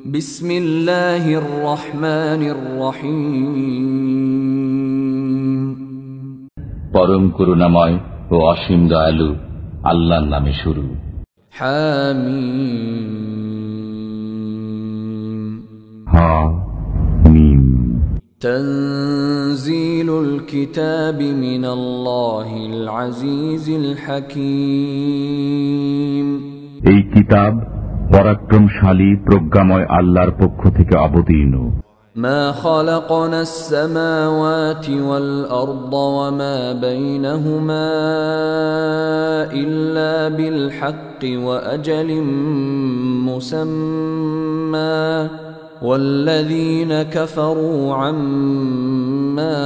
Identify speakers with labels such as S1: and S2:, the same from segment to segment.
S1: بسم الله الرحمن الرحيم
S2: পরম করুণাময় ও অসীম দয়ালু আল্লাহর নামে শুরু।
S1: حاميم
S2: হামিম।
S1: تنزيل الكتاب من الله العزيز الحكيم
S2: এই কিতাব পরাক্রমশালী প্রজ্ঞাময় আল্লাহর পক্ষ থেকে অবতীর্ণ।
S1: ما خلقنا السماوات والأرض وما بينهما إلا بالحق وأجل مسمى والذين كفروا عما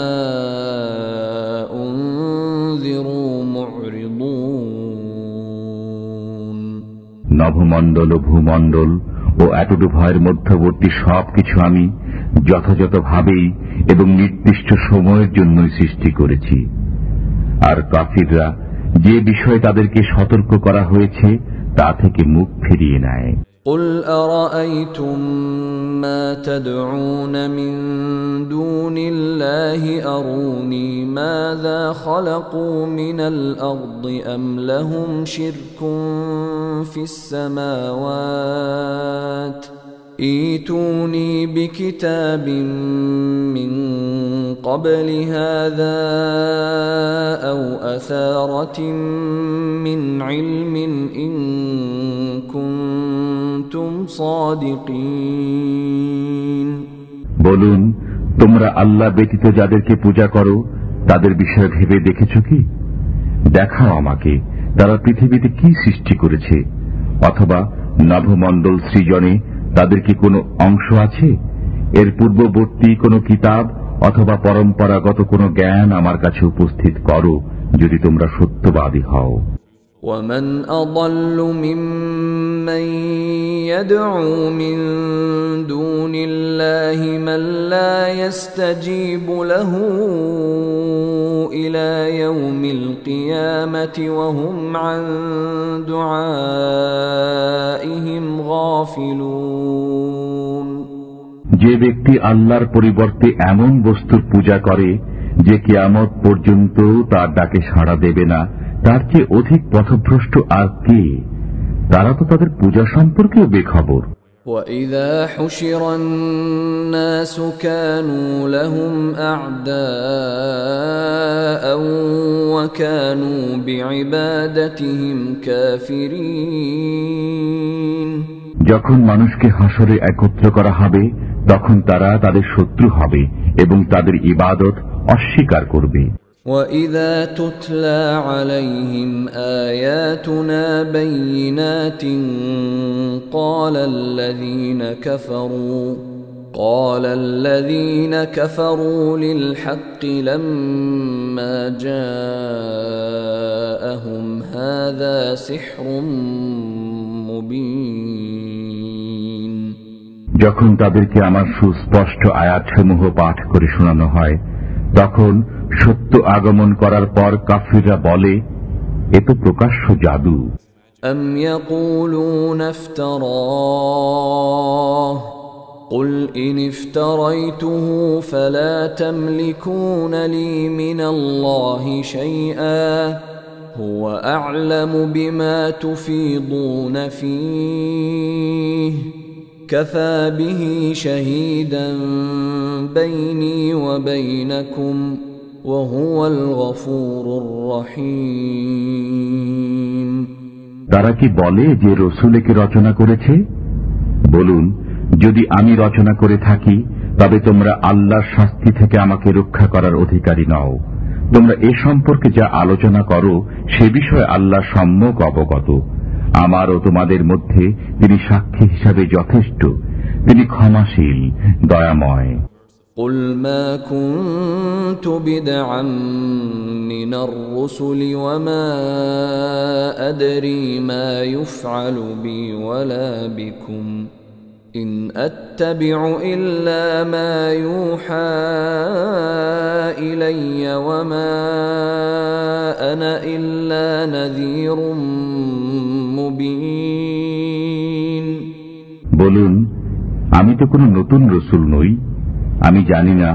S1: أنذروا معرضون
S2: নভমণ্ডল ও ভূমণ্ডল ও এতটু ভয়ের মধ্যবর্তী সবকিছু আমি যথাযথভাবেই এবং নির্দিষ্ট সময়ের জন্যই সৃষ্টি করেছি। আর কাফিররা যে বিষয়ে তাদেরকে সতর্ক করা হয়েছে তা থেকে মুখ ফিরিয়ে নেয়।
S1: قل أرأيتم ما تدعون من دون الله أروني ماذا خلقوا من الأرض أم لهم شرك في السماوات ائتوني بكتاب من قبل هذا أو أثارة من علم إن كنتم صادقين
S2: বলুন, তোমরা আল্লাহ ব্যতীত যাদেরকে পূজা করো তাদের বিষয়ে ভেবে দেখেছ কি? দেখাও আমাকে তারা পৃথিবীতে কি সৃষ্টি করেছে, অথবা নভমণ্ডল সৃজনে তাদের কি কোনো অংশ আছে? এর পূর্ববর্তী কোনো কিতাব অথবা পরম্পরাগত কোনো জ্ঞান আমার কাছে উপস্থিত করো যদি তোমরা সত্যবাদী হও।
S1: ومن أضل ممن يدعو من دون الله من لا يستجيب له إلى يوم القيامة وهم عن دعائهم غافلون
S2: যে ব্যক্তি আল্লাহর পরিবর্তে এমন বস্তুর পূজা করে যে কিয়ামত পর্যন্ত তার ডাকে সাড়া দেবে না, তার চেয়ে অধিক পথভ্রষ্ট আর কে? তারা তো তাদের পূজা সম্পর্কেও বেখবর।
S1: وَإِذَا حُشِرَ النَّاسُ كَانُوا لَهُمْ أَعْدَاءً وَكَانُوا بِعِبَادَتِهِمْ كَافِرِينَ
S2: যখন মানুষকে হাসরে একত্র করা হবে তখন তারা তাদের শত্রু হবে এবং তাদের ইবাদত অস্বীকার করবে।
S1: وَإِذَا تُتْلَى عَلَيْهِمْ آيَاتُنَا بَيِّنَاتٍ قَالَ الَّذِينَ كَفَرُوا لِلْحَقِّ لَمَّا جَاءَهُمْ هَذَا سِحْرٌ مُبِينٌ
S2: যখন তাদেরকে আমার সুস্পষ্ট আয়াতসমূহ পাঠ করে শোনানো হয় তখন সত্য আগমন করার পর কাফিররা বলে, এ তো প্রকাশ্য জাদু।
S1: أَمْ يَقُولُونَ افْتَرَاهُ قُلْ إِنِ افْتَرَيْتُهُ فَلَا تَمْلِكُونَ لِي مِنَ اللَّهِ شَيْئًا هُوَ أَعْلَمُ بِمَا تُفِيضُونَ فِيهِ كَفَى بِهِ شَهِيدًا بَيْنِي وَبَيْنَكُمْ وَهُوَ الْغَفُورُ الرَّحِيمُ
S2: তারা কি বলে যে রাসূল একে রচনা করেছে? বলুন, যদি আমি রচনা করে থাকি তবে তোমরা আল্লাহর শাস্তি থেকে আমাকে রক্ষা করার অধিকারী নও। তোমরা এ সম্পর্কে যা আলোচনা করো সে বিষয়ে আল্লাহ সম্যক অবগত। আমার ও তোমাদের মধ্যে তিনি সাক্ষী হিসাবে যথেষ্ট। তিনি ক্ষমাশীল, দয়াময়।
S1: قُلْ مَا كُنْتُ بِدْعًا مِّنَ الرُّسُلِ وَمَا أَدْرِي مَا يُفْعَلُ بِي وَلَا بِكُمْ إِنْ أَتَّبِعُ إِلَّا مَا يُوحَى إِلَيَّ وَمَا أَنَا إِلَّا نَذِيرٌ مُبِينٌ
S2: বলুন, আমি তো কোনো নতুন রসুল নই। আমি জানি না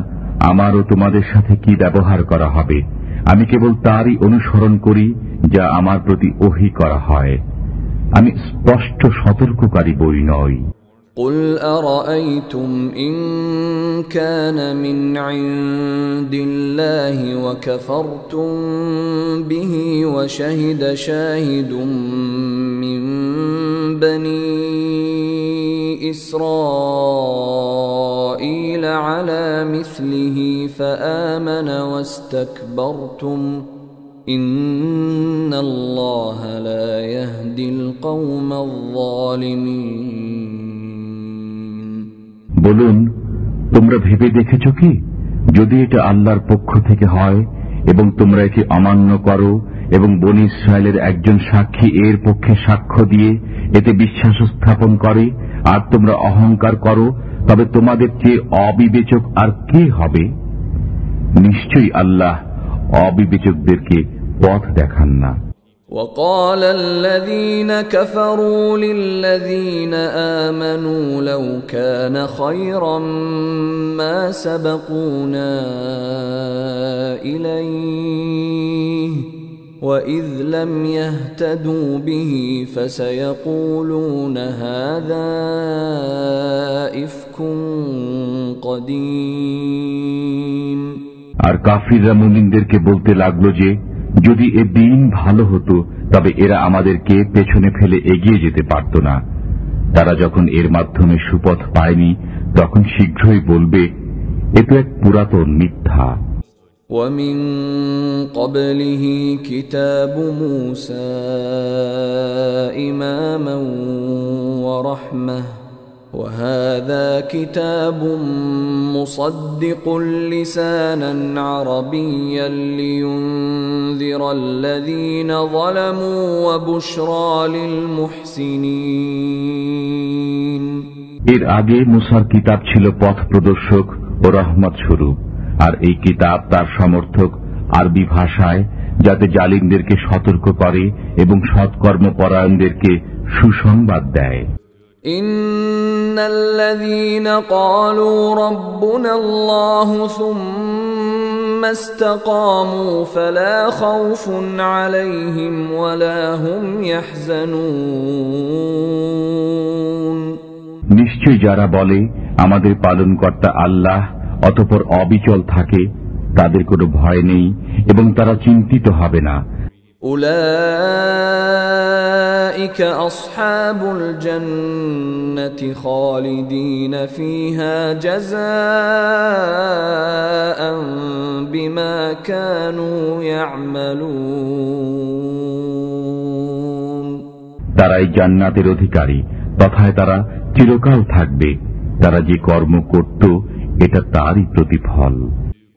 S2: আমার ও তোমাদের সাথে কি ব্যবহার করা হবে। আমি কেবল তারই অনুসরণ করি যা আমার প্রতি ওহী করা হয়। আমি স্পষ্ট সতর্ককারী বই নই।
S1: قل أرأيتم إن كان من عند الله وكفرتم به وشهد شاهد من بني إسرائيل على مثله فآمن واستكبرتم إن الله لا يهدي القوم الظالمين।
S2: বলুন, তোমরা ভেবে দেখেছ কি, যদি এটা আল্লাহর পক্ষ থেকে হয় এবং তোমরা একে অমান্য করো এবং বনী ইসরায়েলের একজন সাক্ষী এর পক্ষে সাক্ষ্য দিয়ে এতে বিশ্বাস স্থাপন করে আর তোমরা অহংকার করো, তবে তোমাদের চেয়ে অবিবেচক আর কে হবে? নিশ্চয়ই আল্লাহ অবিবেচকদেরকে পথ দেখান না।
S1: وقال الذين كفروا للذين آمنوا لو كان خيرا ما سبقونا إليه وإذ لم يهتدوا به فسيقولون هذا إفك قديم।
S2: আর কাফিররা মুমিনদেরকে বলতে লাগলো যে যদি এ দিন ভালো হতো তবে এরা আমাদেরকে পেছনে ফেলে এগিয়ে যেতে পারত না। তারা যখন এর মাধ্যমে সুপথ পায়নি তখন শীঘ্রই বলবে এ তো এক পুরাতন মিথ্যা।
S1: ومن قبله كتاب موسى إماما ورحمة وهذا كتاب مصدق لسانا عربيا لينذر الذين ظلموا وبشرى للمحسنين।
S2: এর আগে মুসার কিতাব ছিল পথ প্রদর্শক ও রহমত স্বরূপ, আর এই কিতাব তার সমর্থক আরবি ভাষায়, যাতে জালিমদেরকে সতর্ক করে এবং সৎকর্মপরায়ণদেরকে সুসংবাদ দেয়।
S1: إن الذين قالوا ربنا الله ثم استقاموا فلا خوف عليهم ولا هم يحزنون।
S2: নিশ্চয় যারা বলে আমাদের পালনকর্তা আল্লাহ অতঃপর অবিচল থাকে, তাদের কোনো ভয় নেই এবং তারা চিন্তিত হবে না।
S1: أولئك أصحاب الجنة خالدين فيها جزاء بما كانوا يعملون।
S2: তারাই জান্নাতের অধিকারী, তথায় তারা চিরকাল থাকবে। তারা যে কর্ম করত এটা তারই প্রতিফল।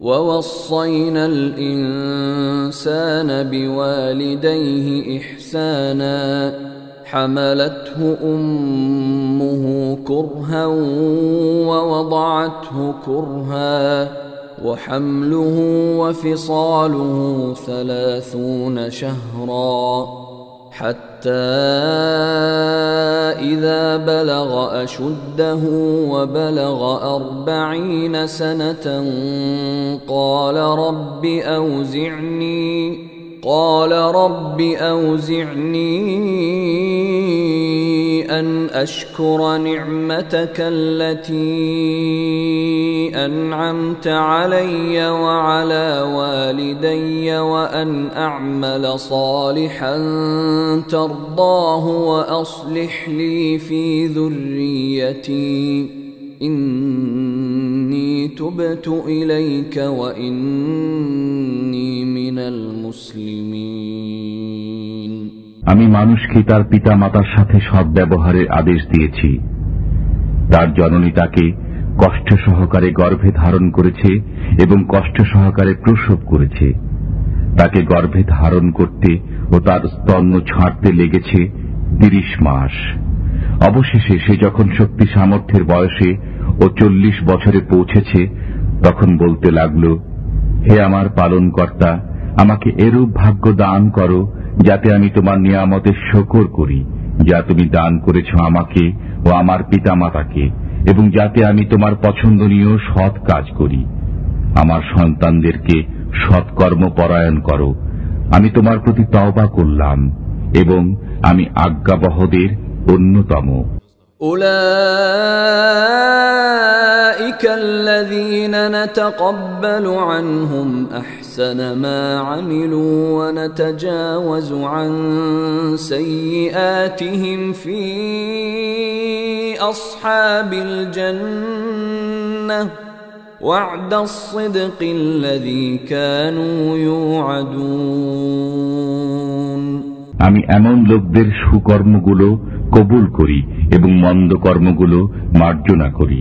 S1: ووصينا الإنسان بوالديه إحسانا حملته أمه كرها ووضعته كرها وحمله وفصاله 30 شهرا حتى إذا بلغ أشده وبلغ 40 سنة قال رب أوزعني أن أشكر نعمتك التي أنعمت علي وعلى والدي وأن أعمل صالحا ترضاه وأصلح لي في ذريتي إني تبت إليك وإني من المسلمين।
S2: আমি মানুষকে তার পিতা মাতার সাথে সদ্ব্যবহারের আদেশ দিয়েছি। তার জননী তাকে কষ্ট সহকারে গর্ভে ধারণ করেছে এবং কষ্ট সহকারে প্রসব করেছে। তাকে গর্ভে ধারণ করতে ও তার স্তন্য ছাড়তে লেগেছে 30 মাস। অবশেষে সে যখন শক্তি সামর্থ্যের বয়সে ও 40 বছরে পৌঁছেছে তখন বলতে লাগল, হে আমার পালনকর্তা, আমাকে এরূপ ভাগ্য দান করো যাতে আমি তোমার নিয়ামতের শুকর করি যা তুমি দান করেছ আমাকে ও আমার পিতামাতাকে, এবং যাতে আমি তোমার পছন্দনীয় সৎ কাজ করি। আমার সন্তানদেরকে সৎকর্মপরায়ণ করো। আমি তোমার প্রতি তওবা করলাম এবং আমি আজ্ঞাবহদের অন্যতম।
S1: أولئك الذين نتقبل عنهم أحسن ما عملوا ونتجاوز عن سيئاتهم في أصحاب الجنة وعد الصدق الذي كانوا يوعدون।
S2: আমি এমন লোকদের সুকর্মগুলো কবুল করি এবং মন্দ কর্মগুলো মার্জনা করি।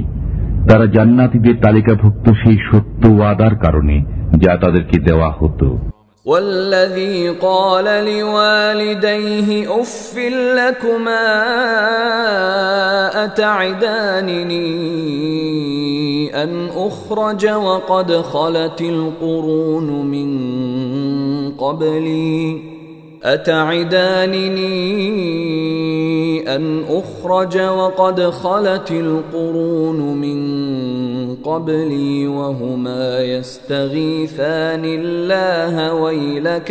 S2: তারা জান্নাতীদের তালিকাভুক্ত সেই সত্য ওয়াদার কারণে যা তাদেরকে দেওয়া হতো।
S1: والذي قال لوالديه أف لكما أتعدانني أن أخرج وقد خلت القرون من قبلي أتعدانني أن أخرج وقد خلت القرون من قبلي وهما يستغيثان الله ويلك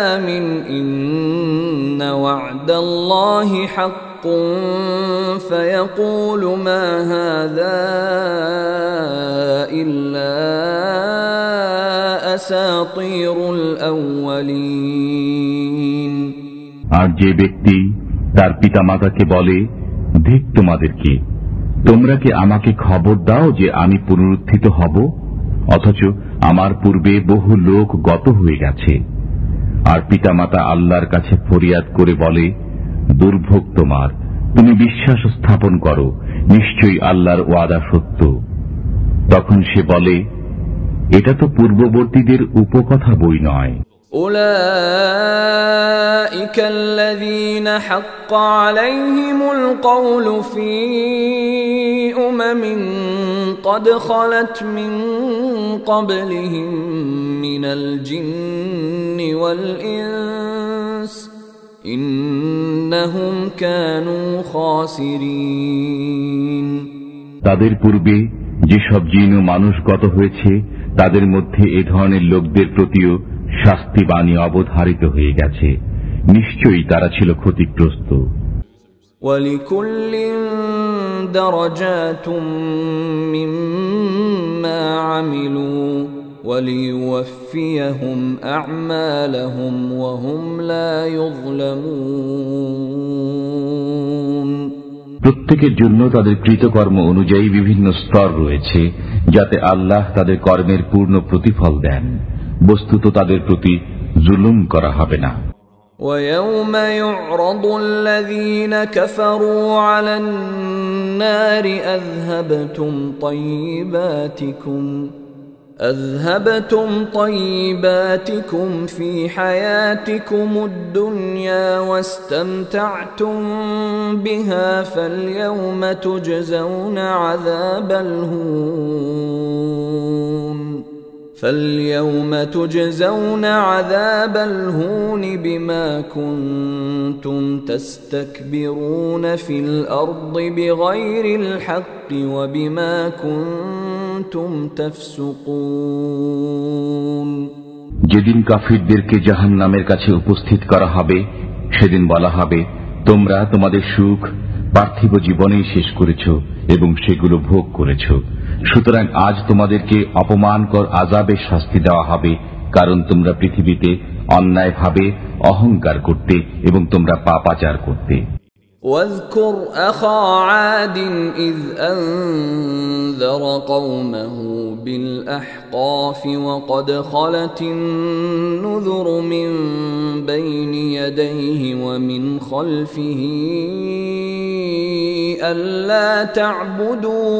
S1: آمن إن وعد الله حق فيقول ما هذا إلا أساطير الأولين।
S2: আর যে ব্যক্তি তার পিতামাতাকে বলে, ধিক তোমাদেরকে, তোমরা কি আমাকে খবর দাও যে আমি পুনরুত্থিত হব, অথচ আমার পূর্বে বহু লোক গত হয়ে গেছে। আর পিতামাতা আল্লাহর কাছে ফরিয়াদ করে বলে, দুর্ভোগ তোমার, তুমি বিশ্বাস স্থাপন করো, নিশ্চয়ই আল্লাহর ওয়াদা সত্য। তখন সে বলে, এটা তো পূর্ববর্তীদের উপকথা বই নয়।
S1: أولئك الذين حق عليهم القول في أمم قد خلت من قبلهم من الجن والإنس إنهم كانوا خاسرين।
S2: তাদের পূর্বে যেসব জিন ও মানুষ গত হয়েছে তাদের মধ্যে এ ধরনের লোকদের প্রতিও শাস্তিবাণী অবধারিত হয়ে গেছে, নিশ্চয়ই তারা ছিল ক্ষতিগ্রস্ত।
S1: وَلِكُلٍّ دَرَجَاتٌ مِّمَّا عَمِلُوا وَلِيُوَفِّيَهُمْ أَعْمَالَهُمْ وَهُمْ لَا يُظْلَمُونَ।
S2: প্রত্যেকের জন্য তাদের কৃতকর্ম অনুযায়ী বিভিন্ন স্তর রয়েছে, যাতে আল্লাহ তাদের কর্মের পূর্ণ প্রতিফল দেন। বস্তুত তাদের প্রতি জুলুম করা হবে না।
S1: وَيَوْمَ يُعْرَضُ الَّذِينَ كَفَرُوا عَلَى النَّارِ أذهبتم طيباتكم في حياتكم الدنيا واستمتعتم بها فاليوم تجزون عذاب الهون بما كنتم تستكبرون في الأرض بغير الحق وبما كنتم تفسقون।
S2: যেদিন কাফিরদেরকে জাহান্নামের কাছে উপস্থিত করা হবে, সেদিন বলা হবে, তোমরা তোমাদের সুখ পার্থিব জীবনেই শেষ করেছ এবং সেগুলো ভোগ করেছ, সুতরাং আজ তোমাদেরকে অপমানকর আযাবের শাস্তি দেওয়া হবে, কারণ তোমরা পৃথিবীতে অন্যায়ভাবে অহংকার করতে এবং তোমরা পাপাচার করতে।
S1: واذكر أخا عاد إذ أنذر قومه بالأحقاف وقد خلت النذر من بين يديه ومن خلفه ألا تعبدوا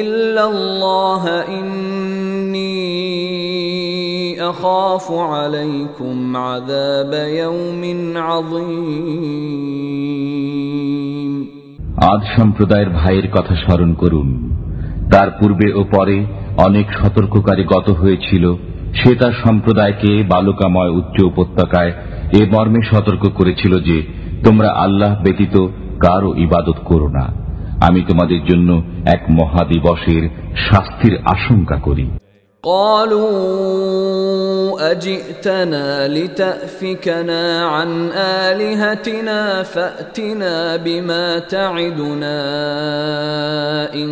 S1: إلا الله إني أخاف عليكم عذاب يوم عظيم।
S2: আদ সম্প্রদায়ের ভাইয়ের কথা স্মরণ করুন। তার পূর্বে ও পরে অনেক সতর্ককারী গত হয়েছিল সে তার সম্প্রদায়কে বালুকাময় উচ্চ উপত্যকায় এ মর্মে সতর্ক করেছিল যে তোমরা আল্লাহ ব্যতীত কারও ইবাদত করো না। আমি তোমাদের জন্য এক মহাদিবসের শাস্তির আশঙ্কা করি।
S1: قالوا أجئتنا لتأفكنا عن آلهتنا فأتنا بما تعدنا إن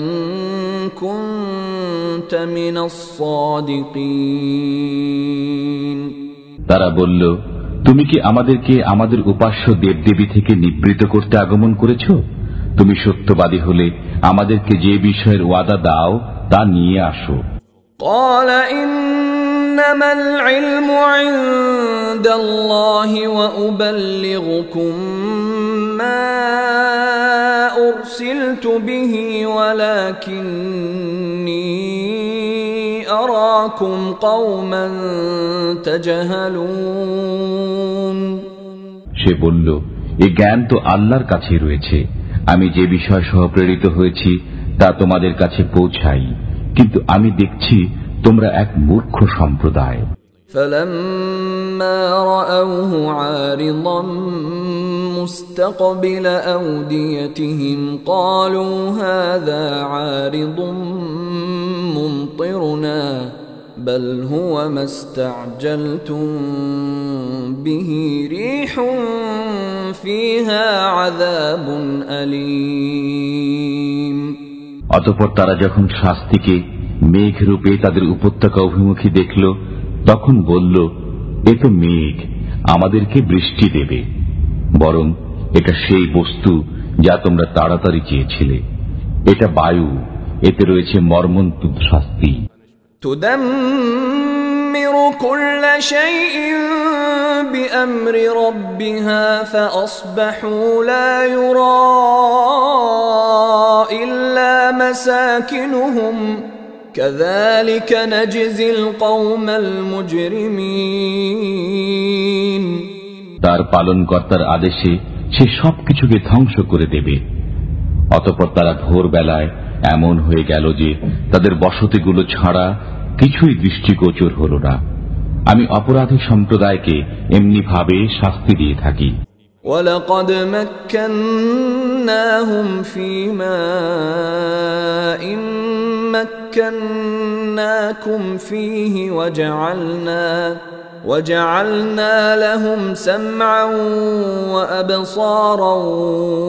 S1: كنت من الصادقين।
S2: তারা বলল, তুমি কি আমাদেরকে আমাদের উপাস্য দেবদেবী থেকে নিবৃত করতে আগমন করেছ? তুমি সত্যবাদী হলে আমাদেরকে যে বিষয়ের ওয়াদা দাও তা নিয়ে আসো।
S1: قال إنما العلم عند الله وأبلغكم ما أرسلت به ولكني أراكم قوما تجهلون।
S2: সে বলল, এই জ্ঞান তো আল্লাহর কাছে রয়েছে। আমি যে বিষয় সহ প্রেরিত হয়েছি তা তোমাদের কাছে পৌঁছাই, কিন্তু আমি দেখছি তোমরা এক মূর্খ সম্প্রদায়।
S1: فلما رأوه عارضا مستقبل أوديتهم قالوا هذا عارض ممطرنا بل هو ما استعجلتم به ريح فيها عذاب أليم।
S2: অতঃপর তারা যখন শাস্তিকে মেঘ রূপে তাদের উপত্যকা অভিমুখী দেখল, তখন বলল, এ তো মেঘ, আমাদেরকে বৃষ্টি দেবে। বরং এটা সেই বস্তু যা তোমরা তাড়াতাড়ি চেয়েছিলে। এটা বায়ু, এতে রয়েছে মর্মন্তুদ শাস্তি।
S1: تدمر كل شيء بأمر ربها فأصبحوا لا يرى إلا مساكنهم كذلك نجزي القوم المجرمين।
S2: তার পালনকর্তার আদেশে সে সবকিছুকে ধ্বংস করে দেবে। অতঃপর তারা ভোরবেলায় এমন হয়ে গেল যে তাদের বসতিগুলো ছাড়া কিছুই দৃষ্টিগোচর হল না। আমি অপরাধী সম্প্রদায়কে এমনি ভাবে শাস্তি দিয়ে থাকি।
S1: وَلَقَدْ مَكَّنَّاهُمْ فِي مَاءٍ مَكَّنَّاكُمْ فِيهِ وَجَعَلْنَا لَهُمْ سَمْعًا وَأَبْصَارًا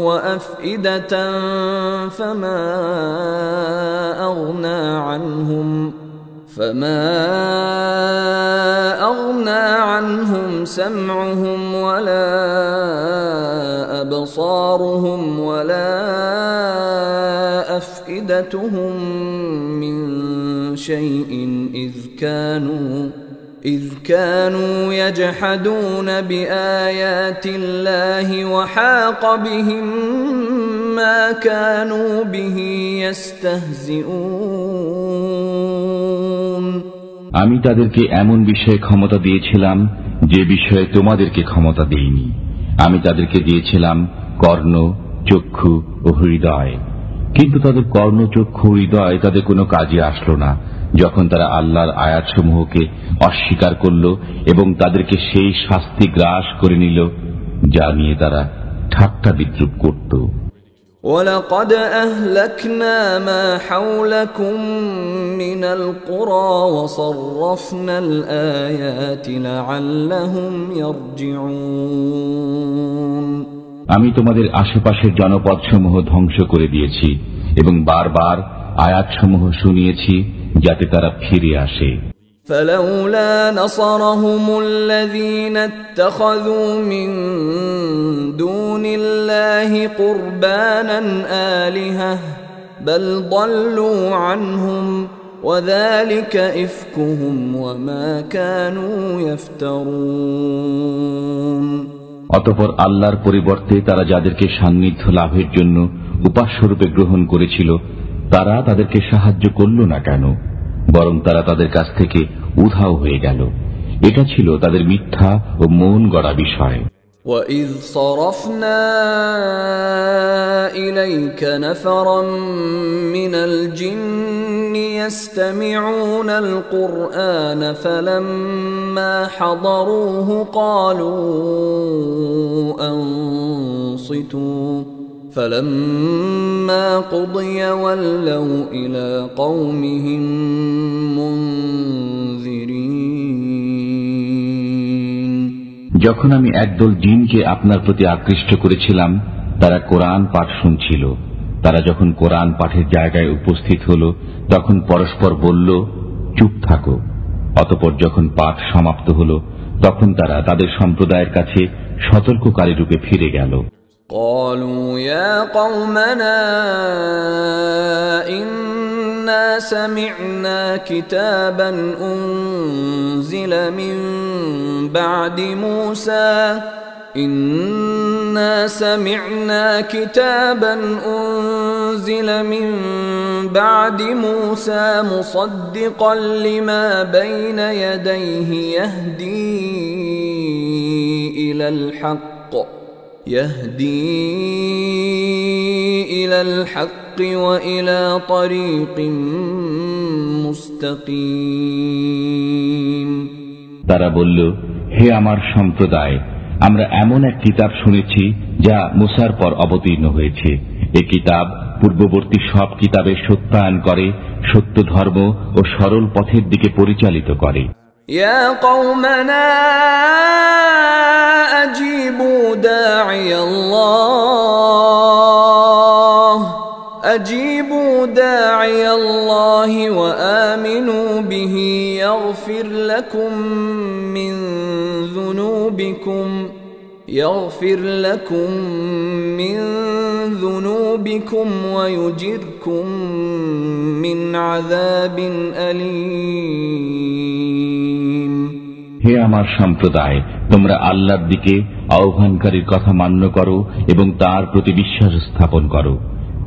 S1: وَأَفْئِدَةً فَمَا أغنى عنهم سمعهم ولا أبصارهم ولا أفئدتهم من شيء إذ كانوا يجحدون بآيات الله وحاق بهم ما كانوا به يستهزئون।
S2: আমি তাদেরকে এমন বিষয়ে ক্ষমতা দিয়েছিলাম যে বিষয়ে তোমাদেরকে ক্ষমতা দেইনি। আমি তাদেরকে দিয়েছিলাম কর্ণ, চক্ষু ও হৃদয়, কিন্তু তাদের কর্ণ, চক্ষু, হৃদয় তাদের কোনো কাজে আসলো না যখন তারা আল্লাহর আয়াতসমূহকে অস্বীকার করল এবং তাদেরকে সেই শাস্তি গ্রাস করে নিল যা নিয়ে তারা ঠাট্টা বিদ্রুপ করত।
S1: وَلَقَدْ أَهْلَكْنَا مَا حَوْلَكُمْ مِنَ الْقُرَى وَصَرَّفْنَا الْآيَاتِ لَعَلَّهُمْ يَرْجِعُونَ।
S2: আমি তোমাদের আশেপাশের জনপদসমূহ ধ্বংস করে দিয়েছি এবং বারবার আয়াতসমূহ শুনিয়েছি যাতে তারা ফিরে আসে।
S1: فلولا نصرهم الذين اتخذوا من دون الله قربانا آلهة بل ضلوا عنهم وذلك إفكهم وما كانوا يفترون।
S2: অতঃপর আল্লাহর পরিবর্তে তারা যাদেরকে সান্নিধ্য লাভের জন্য উপাস্যরূপে গ্রহণ করেছিল তারা তাদেরকে সাহায্য করল না কেন, বরং তারা তাদের কাছ থেকে উধাও হয়ে গেল। এটা ছিল তাদের মিথ্যা ও মন গড়া বিষয়।
S1: وَإِذْ صَرَفْنَا إِلَيْكَ نَفَرًا مِنَ الْجِنِّ يَسْتَمِعُونَ الْقُرْآنَ فَلَمَّا حَضَرُوهُ قَالُوا أَنصِتُوا فَلَمَّا قُضِيَ وَلَّوْا إِلَى قَوْمِهِمْ مُنذِرِينَ
S2: যখন আমি একদল জিনকে আপনার প্রতি আকৃষ্ট করেছিলাম, তারা কোরআন পাঠ শুনছিল। তারা যখন কোরআন পাঠের জায়গায় উপস্থিত হল, তখন পরস্পর বলল, চুপ থাকো। অতঃপর যখন পাঠ সমাপ্ত হল, তখন তারা তাদের সম্প্রদায়ের কাছে সতর্ককারী রূপে ফিরে গেল।
S1: قالوا يا قومنا إنا سمعنا كتابا أنزل من بعد موسى مصدقا لما بين يديه يهدي إلى الحق وإلى طريق مستقيم
S2: তারা বলল, হে আমার সম্প্রদায়, আমরা এমন এক কিতাব শুনেছি যা মুসার পর অবতীর্ণ হয়েছে। এই কিতাব পূর্ববর্তী সব কিতাবের সত্যায়ন করে, সত্য ধর্ম ও সরল পথের দিকে পরিচালিত করে।
S1: يا قومنا أجيبوا داعي الله وآمنوا به يغفر لكم من ذنوبكم ويجركم من عذاب أليم
S2: হে আমার সম্প্রদায়, তোমরা আল্লাহর দিকে আহ্বানকারীর কথা মান্য করো এবং তার প্রতি বিশ্বাস স্থাপন করো।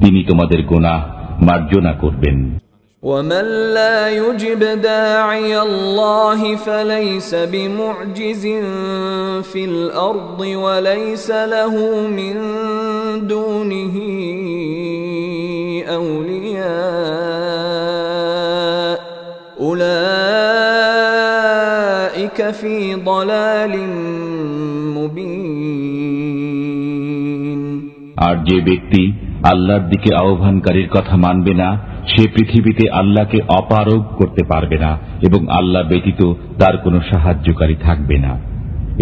S2: তিনি তোমাদের গুনাহ মার্জনা করবেন।
S1: ومن لا يجب داعي الله فليس بمعجز في الأرض وليس له من دونه أولياء أولئك في ضلال مبين
S2: আর যে ব্যক্তি আল্লাহর দিকে আহ্বানকারীর কথা মানবে না, সে পৃথিবীতে আল্লাহকে অপারগ করতে পারবে না এবং আল্লাহ ব্যতীত তার কোনো সাহায্যকারী থাকবে না।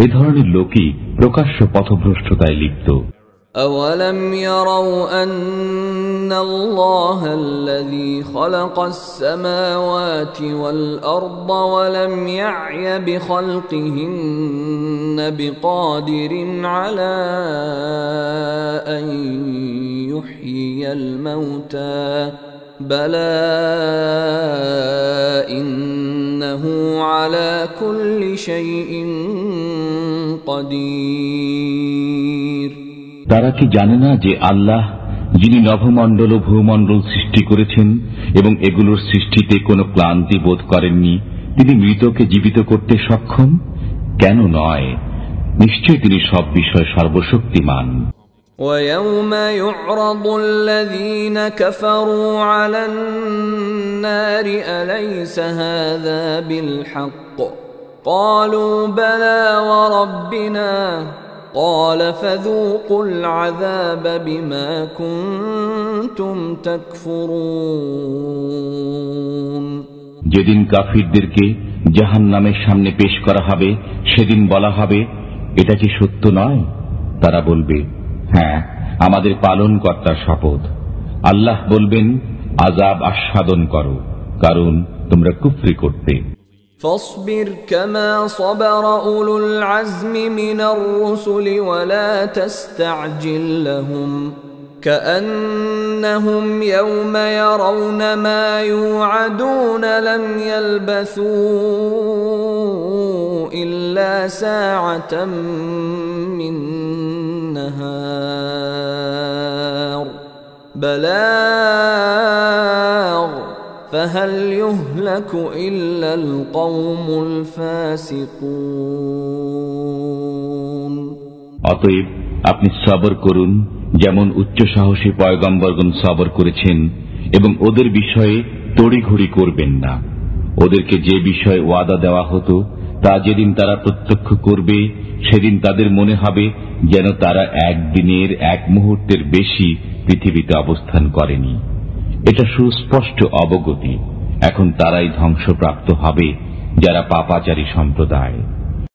S2: এ ধরনের লোকই প্রকাশ্য পথভ্রষ্টতায় লিপ্ত।
S1: أَوَلَمْ يَرَوْا أَنَّ اللَّهَ الَّذِي خَلَقَ السَّمَاوَاتِ وَالْأَرْضَ وَلَمْ يَعْيَ بِخَلْقِهِنَّ بِقَادِرٍ عَلَى أَن يُحْيِيَ الْمَوْتَى بَلَى إِنَّهُ عَلَى كُلِّ شَيْءٍ قَدِيرٌ
S2: তারা কি জানে না যে আল্লাহ, যিনি নভমণ্ডল ও ভূমণ্ডল সৃষ্টি করেছেন এবং এগুলোর সৃষ্টিতে কোনো ক্লান্তি বোধ করেননি, তিনি মৃতকে জীবিত করতে সক্ষম? কেন নয়, নিশ্চয় তিনি সব বিষয় সর্বশক্তিমান।
S1: وَيَوْمَ يُعْرَضُ الَّذِينَ كَفَرُوا عَلَى النَّارِ أَلَيْسَ هَذَا بِالْحَقِّ قَالُوا بَلَى وَرَبِّنَا قَالَ فَذُوقُوا الْعَذَابَ بِمَا كُنتُمْ تَكْفُرُونَ
S2: যেদিন কাফিরদেরকে জাহান্নামের সামনে পেশ করা হবে, সেদিন বলা হবে, এটা কি সত্য নয়? তারা বলবে, হ্যাঁ, আমাদের পালনকর্তার শপথ। আল্লাহ বলবেন, আযাব আস্বাদন করো, কারণ তোমরা কুফরি করতে।
S1: فاصبر كما صبر أولو العزم من الرسل ولا تستعجل لهم كأنهم يوم يرون ما يوعدون لم يلبثوا إلا ساعة من نهار بلاغ فهل يهلك إلا القوم الفاسقون
S2: অতএব আপনি সবর করুন, যেমন উচ্চ সাহসী পয়গম্বরগণ সবর করেছেন, এবং ওদের বিষয়ে তড়িঘড়ি করবেন না। ওদেরকে যে বিষয়ে ওয়াদা দেওয়া হতো তা যেদিন তারা প্রত্যক্ষ করবে, সেদিন তাদের মনে হবে যেন তারা একদিনের এক মুহূর্তের বেশি পৃথিবীতে অবস্থান করেনি। এটা সুস্পষ্ট অবগতি। এখন তারাই ধ্বংসপ্রাপ্ত হবে যারা পাপাচারী সম্প্রদায়।